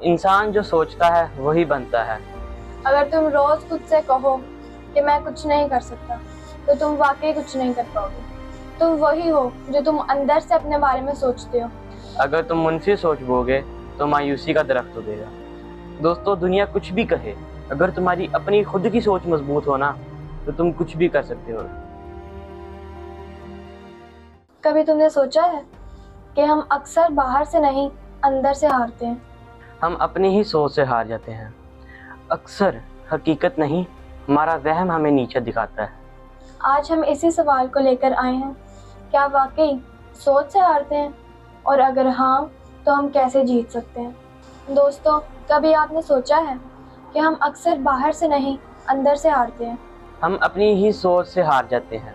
इंसान जो सोचता है वही बनता है। अगर तुम रोज खुद से कहो कि मैं कुछ नहीं कर सकता, तो तुम वाकई कुछ नहीं कर पाओगे। तुम वही हो जो तुम अंदर से अपने बारे में सोचते हो। अगर तुम मुनफी सोच बोगे तो मायूसी का दरख्त उगेगा। दोस्तों, दुनिया कुछ भी कहे, अगर तुम्हारी अपनी खुद की सोच मजबूत हो ना, तो तुम कुछ भी कर सकते हो। कभी तुमने सोचा है कि हम अक्सर बाहर से नहीं, अंदर से हारते हैं। हम अपनी ही सोच से हार जाते हैं। अक्सर हकीकत नहीं, हमारा वहम हमें नीचे दिखाता है। आज हम इसी सवाल को लेकर आए हैं, क्या वाकई सोच से हारते हैं, और अगर हाँ, तो हम कैसे जीत सकते हैं। दोस्तों, कभी आपने सोचा है कि हम अक्सर बाहर से नहीं, अंदर से हारते हैं। हम अपनी ही सोच से हार जाते हैं।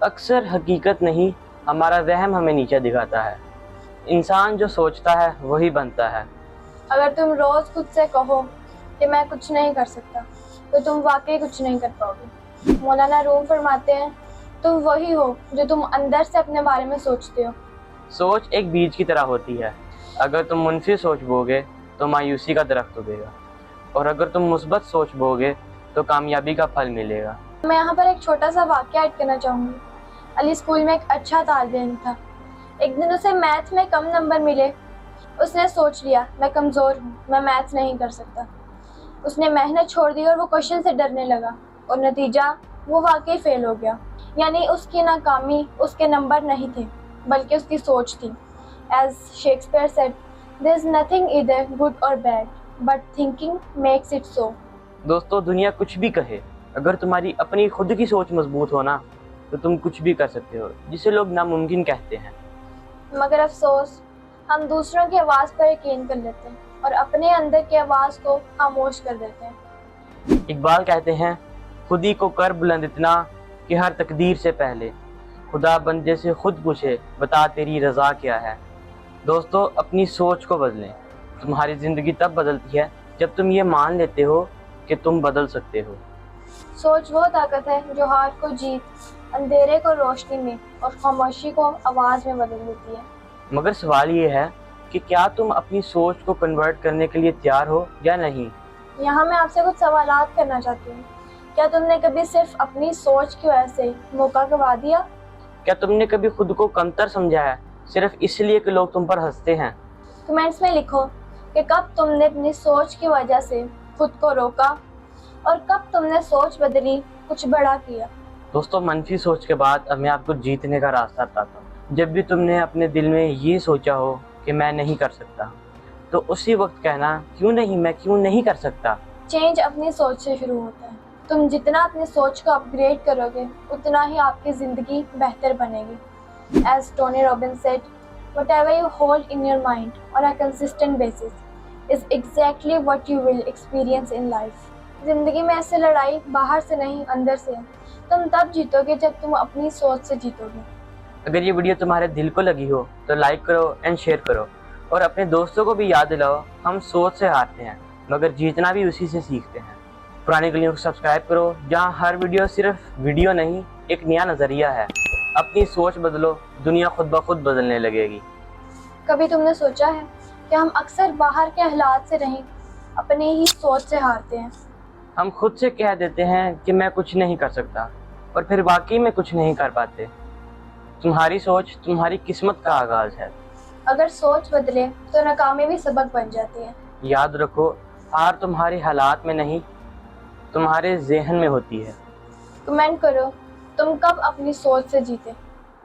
अक्सर हकीकत नहीं, हमारा वहम हमें नीचे दिखाता है। इंसान जो सोचता है वही बनता है। अगर तुम रोज खुद से कहो कि मैं कुछ नहीं कर सकता, तो तुम वाकई कुछ नहीं कर पाओगे। मौलाना रूम फरमाते हैं, तुम वही हो जो तुम अंदर से अपने बारे में सोचते हो। सोच एक बीज की तरह होती है। अगर तुम मुनफी सोच बोगे तो मायूसी का दरख्त उगेगा, और अगर तुम मुस्बत सोच बोगे तो कामयाबी का फल मिलेगा। मैं यहाँ पर एक छोटा सा वाक्य ऐड करना चाहूँगी। अली स्कूल में एक अच्छा तालिब इल्म था। एक दिन उसे मैथ में कम नंबर मिले। उसने सोच लिया, मैं कमज़ोर हूँ, मैं मैथ नहीं कर सकता। उसने मेहनत छोड़ दी और वो क्वेश्चन से डरने लगा, और नतीजा वो वाकई फेल हो गया। यानी उसकी नाकामी उसके नंबर नहीं थे, बल्कि उसकी सोच थी। As Shakespeare said, there is nothing either good और bad, but thinking makes it so. दोस्तों, दुनिया कुछ भी कहे, अगर तुम्हारी अपनी खुद की सोच मजबूत हो ना, तो तुम कुछ भी कर सकते हो, जिसे लोग नामुमकिन कहते हैं। मगर अफसोस, हम दूसरों की आवाज़ पर यकीन कर लेते हैं और अपने अंदर की आवाज़ को खामोश कर देते हैं। इकबाल कहते हैं, खुदी को कर बुलंद इतना कि हर तकदीर से पहले खुदा बंदे से खुद पूछे, बता तेरी रज़ा क्या है। दोस्तों, अपनी सोच को बदलें। तुम्हारी ज़िंदगी तब बदलती है जब तुम ये मान लेते हो कि तुम बदल सकते हो। सोच वो ताकत है जो हार को जीत, अंधेरे को रोशनी में और खामोशी को आवाज़ में बदल देती है। मगर सवाल ये है कि क्या तुम अपनी सोच को कन्वर्ट करने के लिए तैयार हो या नहीं। यहाँ मैं आपसे कुछ सवालात करना चाहती हूँ। क्या तुमने कभी सिर्फ अपनी सोच की वजह से मौका गवा दिया? क्या तुमने कभी खुद को कमतर समझा है सिर्फ इसलिए कि लोग तुम पर हंसते हैं। कमेंट्स में लिखो कि कब तुमने अपनी सोच की वजह से खुद को रोका, और कब तुमने सोच बदली, कुछ बड़ा किया। दोस्तों, मनफी सोच के बाद अब मैं आपको जीतने का रास्ता बताता हूँ। जब भी तुमने अपने दिल में ये सोचा हो कि मैं नहीं कर सकता, तो उसी वक्त कहना, क्यों नहीं, मैं क्यों नहीं कर सकता। चेंज अपनी सोच से शुरू होता है। तुम जितना अपनी सोच को अपग्रेड करोगे, उतना ही आपकी ज़िंदगी बेहतर बनेगी। As Tony Robbins said, whatever you hold in your mind on a consistent basis is exactly what you will experience in life. ज़िंदगी में ऐसे लड़ाई बाहर से नहीं, अंदर से है। तुम तब जीतोगे जब तुम अपनी सोच से जीतोगे। अगर ये वीडियो तुम्हारे दिल को लगी हो तो लाइक करो एंड शेयर करो, और अपने दोस्तों को भी याद दिलाओ, हम सोच से हारते हैं मगर जीतना भी उसी से सीखते हैं। पुरानी गलियों को सब्सक्राइब करो, जहाँ हर वीडियो सिर्फ वीडियो नहीं, एक नया नज़रिया है। अपनी सोच बदलो, दुनिया खुद ब खुद बदलने लगेगी। कभी तुमने सोचा है कि हम अक्सर बाहर के हालात से नहीं, अपनी ही सोच से हारते हैं। हम खुद से कह देते हैं कि मैं कुछ नहीं कर सकता, और फिर वाकई में कुछ नहीं कर पाते। तुम्हारी सोच तुम्हारी किस्मत का आगाज़ है। अगर सोच बदले तो नाकामी भी सबक बन जाती है। याद रखो, हार तुम्हारे हालात में नहीं, तुम्हारे ज़हन में होती है। कमेंट करो, तुम कब अपनी सोच से जीते।